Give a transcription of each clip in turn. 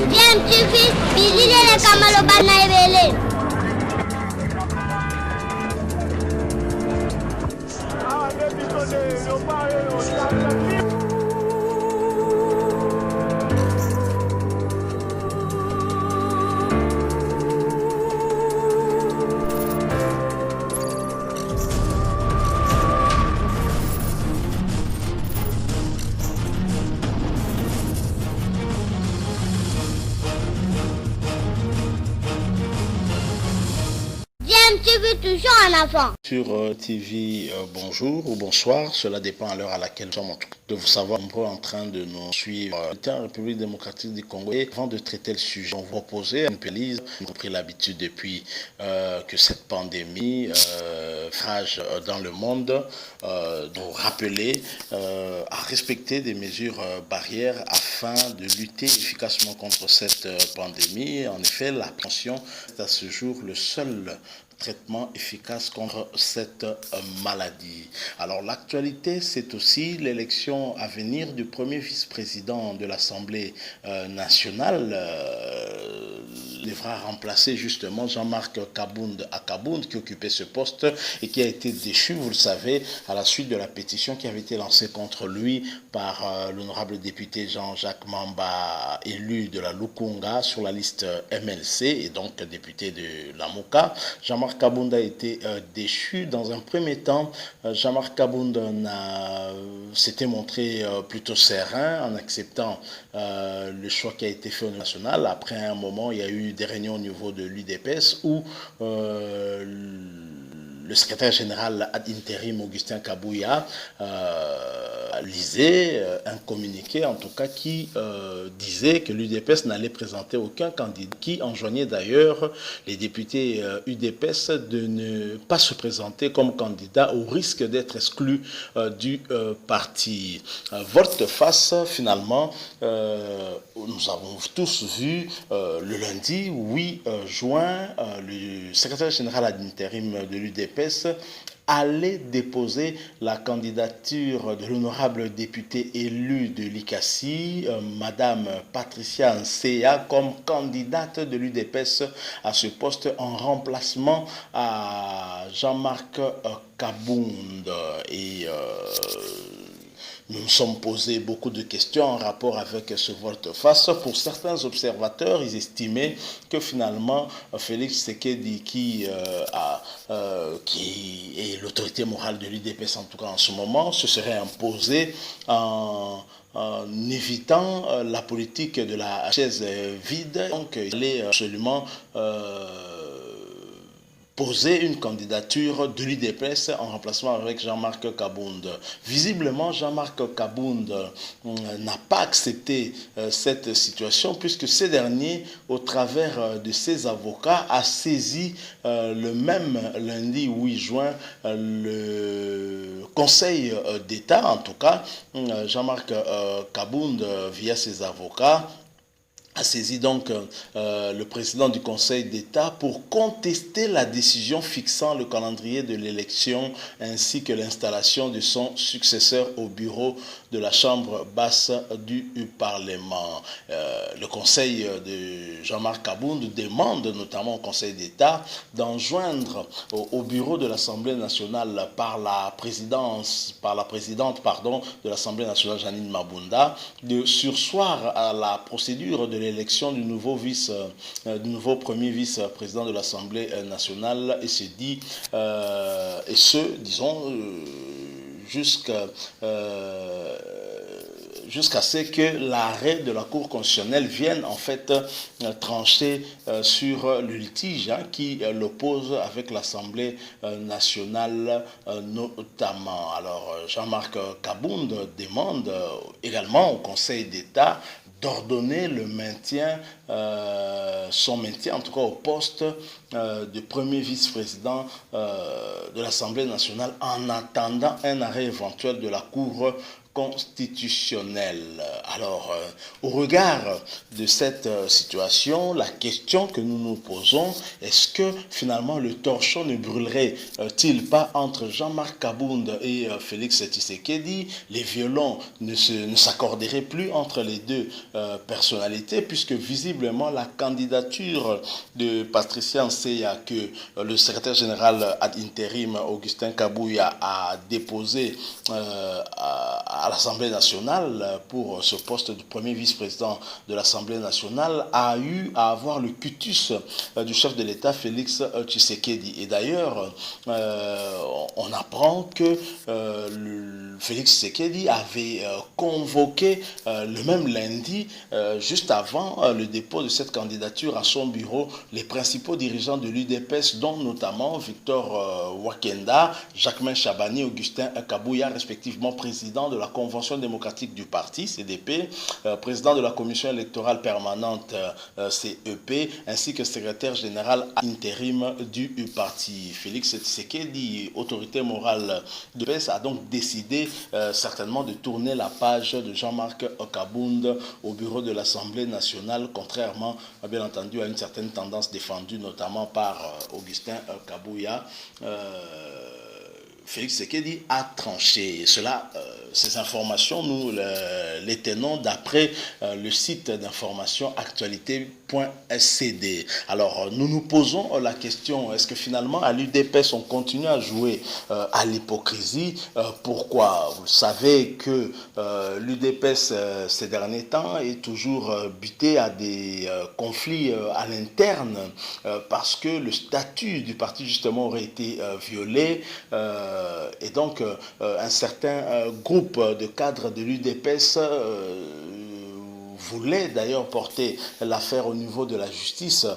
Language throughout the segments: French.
Bien, tu fais, visiter les Kamalobana et toujours un enfant. Sur TV, bonjour ou bonsoir, cela dépend à l'heure à laquelle nous sommes de vous savoir nombreux en train de nous suivre en République démocratique du Congo. Et avant de traiter le sujet, on vous propose une pelise. Nous avons pris l'habitude depuis que cette pandémie rage dans le monde, de rappeler à respecter des mesures barrières afin de lutter efficacement contre cette pandémie. En effet, la prévention est à ce jour le seul traitement efficace contre cette maladie. Alors l'actualité, c'est aussi l'élection à venir du premier vice-président de l'Assemblée nationale. Devra remplacer justement Jean-Marc Kabound Akabound qui occupait ce poste et qui a été déchu, vous le savez, à la suite de la pétition qui avait été lancée contre lui par l'honorable député Jean-Jacques Mamba, élu de la Lukunga sur la liste MLC et donc député de la Mouka. Jean-Marc Kabound a été déchu. Dans un premier temps, Jean-Marc Kabound s'était montré plutôt serein en acceptant le choix qui a été fait au national. Après un moment, il y a eu des réunions au niveau de l'UDPS où le secrétaire général ad interim Augustin Kabouya lisait un communiqué en tout cas qui disait que l'UDPS n'allait présenter aucun candidat, qui enjoignait d'ailleurs les députés UDPS de ne pas se présenter comme candidat au risque d'être exclus du parti. Volte-face finalement, nous avons tous vu le lundi 8 juin le secrétaire général ad interim de l'UDPS allait déposer la candidature de l'honorable députée élue de l'ICASI, Madame Patricia Nsea, comme candidate de l'UDPS à ce poste en remplacement à Jean-Marc Kabound. Et nous nous sommes posé beaucoup de questions en rapport avec ce volte-face. Pour certains observateurs, ils estimaient que finalement, Félix Tshisekedi, qui est l'autorité morale de l'UDPS, en tout cas en ce moment, se serait imposé en évitant la politique de la chaise vide. Donc, il allait absolument poser une candidature de l'UDPS en remplacement avec Jean-Marc Kabound. Visiblement, Jean-Marc Kabound n'a pas accepté cette situation puisque ce dernier, au travers de ses avocats, a saisi le même lundi 8 juin le Conseil d'État, en tout cas, Jean-Marc Kabound, via ses avocats, a saisi donc le président du Conseil d'État pour contester la décision fixant le calendrier de l'élection ainsi que l'installation de son successeur au bureau de la Chambre basse du Parlement. Le Conseil de Jean-Marc Kabound demande notamment au Conseil d'État d'enjoindre au bureau de l'Assemblée nationale par la présidente de l'Assemblée nationale, Janine Mabunda, de surseoir à la procédure de l'élection du nouveau premier vice-président de l'Assemblée nationale et disons, jusqu'à ce que l'arrêt de la Cour constitutionnelle vienne en fait trancher sur le litige qui l'oppose avec l'Assemblée nationale notamment. Alors Jean-Marc Kabound demande également au Conseil d'État d'ordonner le maintien, son maintien en tout cas au poste de premier vice-président de l'Assemblée nationale en attendant un arrêt éventuel de la Cour constitutionnel. Alors, au regard de cette situation, la question que nous nous posons, est-ce que finalement le torchon ne brûlerait-il pas entre Jean-Marc Kabound et Félix Tshisekedi? Les violons ne s'accorderaient plus entre les deux personnalités, puisque visiblement la candidature de Patricia Nseya que le secrétaire général ad interim Augustin Kabouya a déposé à l'Assemblée nationale pour ce poste de premier vice-président de l'Assemblée nationale a eu à avoir le cutus du chef de l'État Félix Tshisekedi. Et d'ailleurs, on apprend que Félix Tshisekedi avait convoqué le même lundi, juste avant le dépôt de cette candidature à son bureau, les principaux dirigeants de l'UDPS, dont notamment Victor Wakenda, Jacquemain Chabani, Augustin Kabouya, respectivement président de la Convention démocratique du parti, CDP, président de la commission électorale permanente, CEP, ainsi que secrétaire général intérim du parti. Félix Tshisekedi, autorité morale de l'UDPS, a donc décidé certainement de tourner la page de Jean-Marc Kabound au bureau de l'Assemblée nationale, contrairement, bien entendu, à une certaine tendance défendue notamment par Augustin Kabouya. Félix Tshisekedi a tranché. Cela, ces informations, nous les tenons d'après le site d'information actualité.scd. Alors, nous nous posons la question, est-ce que finalement, à l'UDPS, on continue à jouer à l'hypocrisie? Pourquoi? Vous savez que l'UDPS, ces derniers temps, est toujours buté à des conflits à l'interne parce que le statut du parti, justement, aurait été violé. Et donc, un certain groupe de cadres de l'UDPS voulait d'ailleurs porter l'affaire au niveau de la justice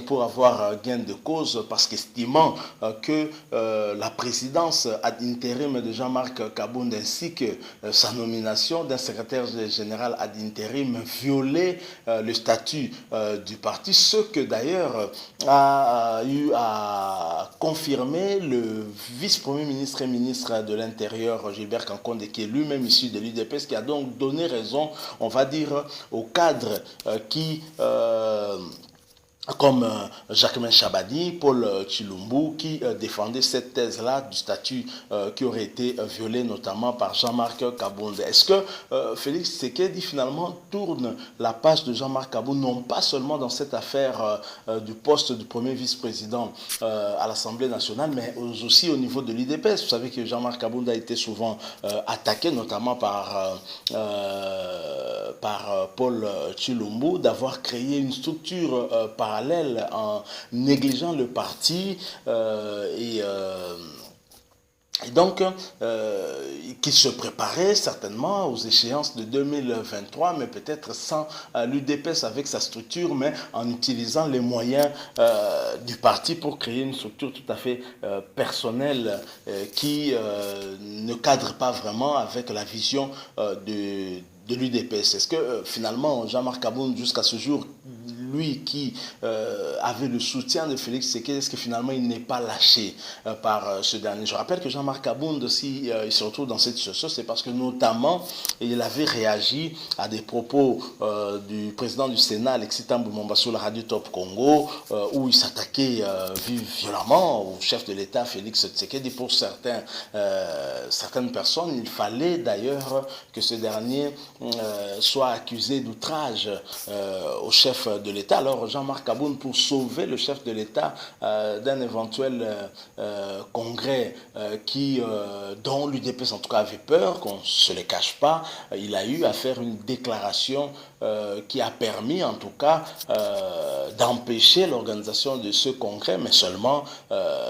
pour avoir gain de cause, parce qu'estimant que la présidence ad interim de Jean-Marc Kabound ainsi que sa nomination d'un secrétaire général ad interim violait le statut du parti, ce que d'ailleurs a eu à confirmer le vice-premier ministre et ministre de l'Intérieur, Gilbert Kankonde, qui est lui-même issu de l'UDPS, qui a donc donné raison, on va dire, aux cadres qui comme Jacquemain Chabani, Paul Tshilumbu, qui défendait cette thèse-là du statut qui aurait été violé notamment par Jean-Marc Kabound. Est-ce que Félix Tshisekedi finalement tourne la page de Jean-Marc Kabound, non pas seulement dans cette affaire du poste du premier vice-président à l'Assemblée nationale, mais aussi au niveau de l'UDPS? Vous savez que Jean-Marc Kabound a été souvent attaqué, notamment par Paul Tshilumbu, d'avoir créé une structure parallèle en négligeant le parti et donc, qu'il se préparait certainement aux échéances de 2023, mais peut-être sans l'UDPS avec sa structure, mais en utilisant les moyens du parti pour créer une structure tout à fait personnelle qui ne cadre pas vraiment avec la vision de l'UDPS. Est-ce que finalement Jean-Marc Kabound, jusqu'à ce jour, lui qui avait le soutien de Félix Tshisekedi, est-ce que finalement il n'est pas lâché par ce dernier? Je rappelle que Jean-Marc Kabound, si il se retrouve dans cette situation, c'est parce que notamment il avait réagi à des propos du président du Sénat, Alexis Thambwe Mwamba, sur la radio Top Congo, où il s'attaquait violemment au chef de l'État, Félix Tshisekedi. Pour certaines personnes, il fallait d'ailleurs que ce dernier soit accusé d'outrage au chef de l'État. Alors Jean-Marc Kabound, pour sauver le chef de l'État d'un éventuel congrès dont l'UDPS en tout cas avait peur, qu'on ne se le cache pas, il a eu à faire une déclaration qui a permis en tout cas d'empêcher l'organisation de ce congrès, mais seulement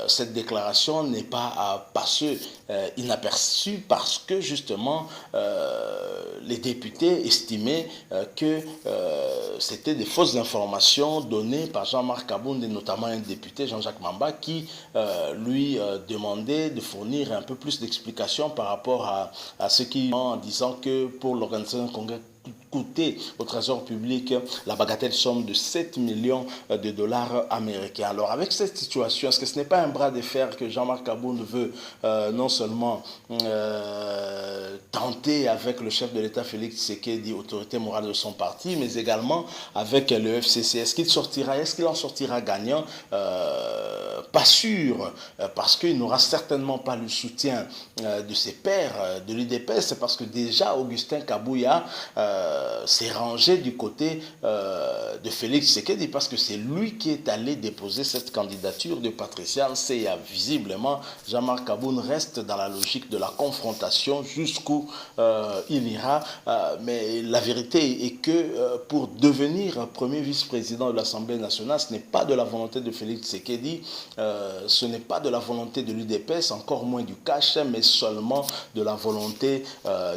cette déclaration n'est pas passée inaperçue parce que justement les députés estimaient que c'était des fausses informations données par Jean-Marc Kabound et notamment un député, Jean-Jacques Mamba, qui lui demandait de fournir un peu plus d'explications par rapport à ce qui en disant que pour l'organisation d'un congrès coûté au trésor public la bagatelle somme de 7 millions de dollars américains. Alors avec cette situation, est-ce que ce n'est pas un bras de fer que Jean-Marc Kabound veut non seulement tenter avec le chef de l'État Félix Tshisekedi, autorité morale de son parti, mais également avec le FCC? Est-ce qu'il en sortira gagnant? Pas sûr, parce qu'il n'aura certainement pas le soutien de ses pairs de l'UDPS, parce que déjà Augustin Kabouya s'est rangé du côté de Félix Tshisekedi, parce que c'est lui qui est allé déposer cette candidature de Patricia Nseya. Visiblement, Jean-Marc Kabound reste dans la logique de la confrontation jusqu'où il ira, mais la vérité est que pour devenir premier vice-président de l'Assemblée nationale, ce n'est pas de la volonté de Félix Tshisekedi, ce n'est pas de la volonté de l'UDPS, encore moins du cash, mais seulement de la volonté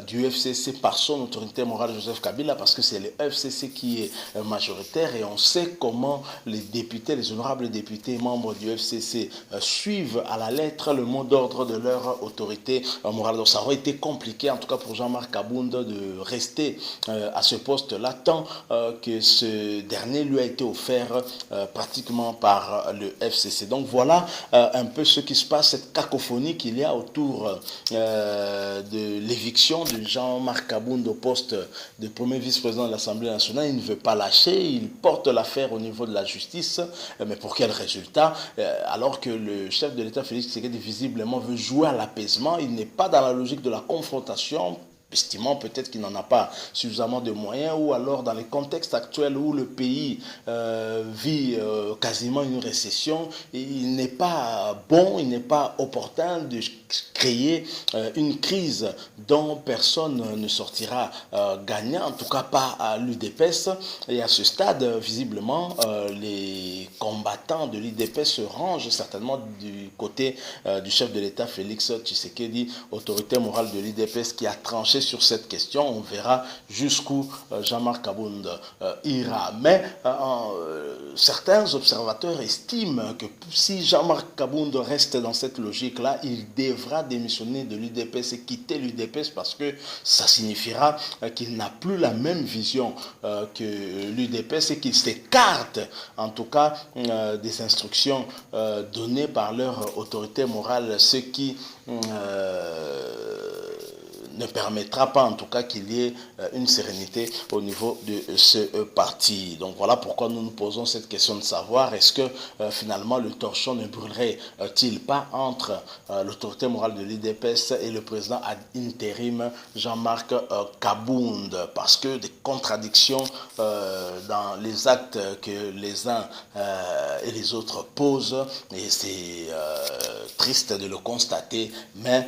du FCC par son autorité morale Joseph Kabila, parce que c'est le FCC qui est majoritaire et on sait comment les députés, les honorables députés membres du FCC suivent à la lettre le mot d'ordre de leur autorité morale. Donc ça aurait été compliqué en tout cas pour Jean-Marc Kabound de rester à ce poste-là tant que ce dernier lui a été offert pratiquement par le FCC. Donc voilà un peu ce qui se passe, cette cacophonie qu'il y a autour de l'éviction de Jean-Marc Kabound au poste de premier vice-président de l'Assemblée nationale. Il ne veut pas lâcher, il porte l'affaire au niveau de la justice, mais pour quel résultat? Alors que le chef de l'État Félix Tshisekedi visiblement veut jouer à l'apaisement, il n'est pas dans la logique de la confrontation, estimant peut-être qu'il n'en a pas suffisamment de moyens, ou alors dans les contextes actuels où le pays vit quasiment une récession, il n'est pas bon, il n'est pas opportun de créer une crise dont personne ne sortira gagnant, en tout cas pas à l'UDPS. Et à ce stade, visiblement, les combattants de l'UDPS se rangent certainement du côté du chef de l'État Félix Tshisekedi, autorité morale de l'UDPS, qui a tranché sur cette question. On verra jusqu'où Jean-Marc Kabound ira. Mais certains observateurs estiment que si Jean-Marc Kabound reste dans cette logique-là, il devra démissionner de l'UDPS et quitter l'UDPS, parce que ça signifiera qu'il n'a plus la même vision que l'UDPS et qu'il s'écarte en tout cas des instructions données par leur autorité morale, ce qui ne permettra pas en tout cas qu'il y ait une sérénité au niveau de ce parti. Donc voilà pourquoi nous nous posons cette question de savoir, est-ce que finalement le torchon ne brûlerait-il pas entre l'autorité morale de l'UDPS et le président ad intérim Jean-Marc Kabound, parce que des contradictions dans les actes que les uns et les autres posent, et c'est triste de le constater, mais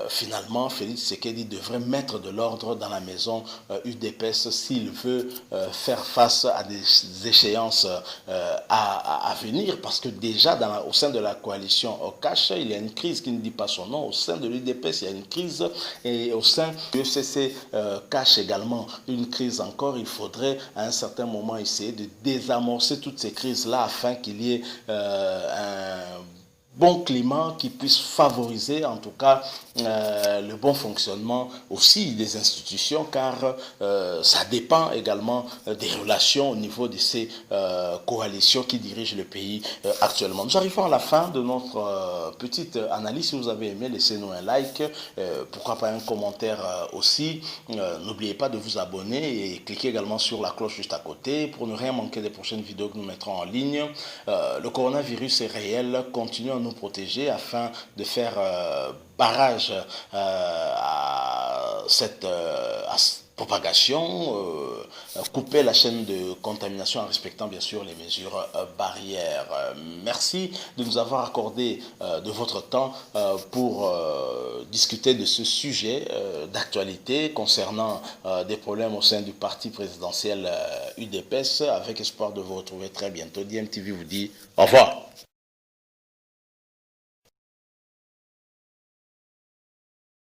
finalement Félix Tshisekedi devrait mettre de l'ordre dans la maison UDPS s'il veut faire face à des échéances à venir, parce que déjà au sein de la coalition Okash, il y a une crise qui ne dit pas son nom. Au sein de l'UDPS, il y a une crise, et au sein du FCC cache également une crise encore. Il faudrait à un certain moment essayer de désamorcer toutes ces crises-là afin qu'il y ait un bon climat qui puisse favoriser en tout cas le bon fonctionnement aussi des institutions, car ça dépend également des relations au niveau de ces coalitions qui dirigent le pays actuellement. Nous arrivons à la fin de notre petite analyse. Si vous avez aimé, laissez-nous un like, pourquoi pas un commentaire aussi. N'oubliez pas de vous abonner et cliquez également sur la cloche juste à côté pour ne rien manquer des prochaines vidéos que nous mettrons en ligne. Le coronavirus est réel, continuons à nous protéger afin de faire barrage à cette propagation, couper la chaîne de contamination en respectant bien sûr les mesures barrières. Merci de nous avoir accordé de votre temps pour discuter de ce sujet d'actualité concernant des problèmes au sein du parti présidentiel UDPS, avec espoir de vous retrouver très bientôt. DMTV vous dit au revoir.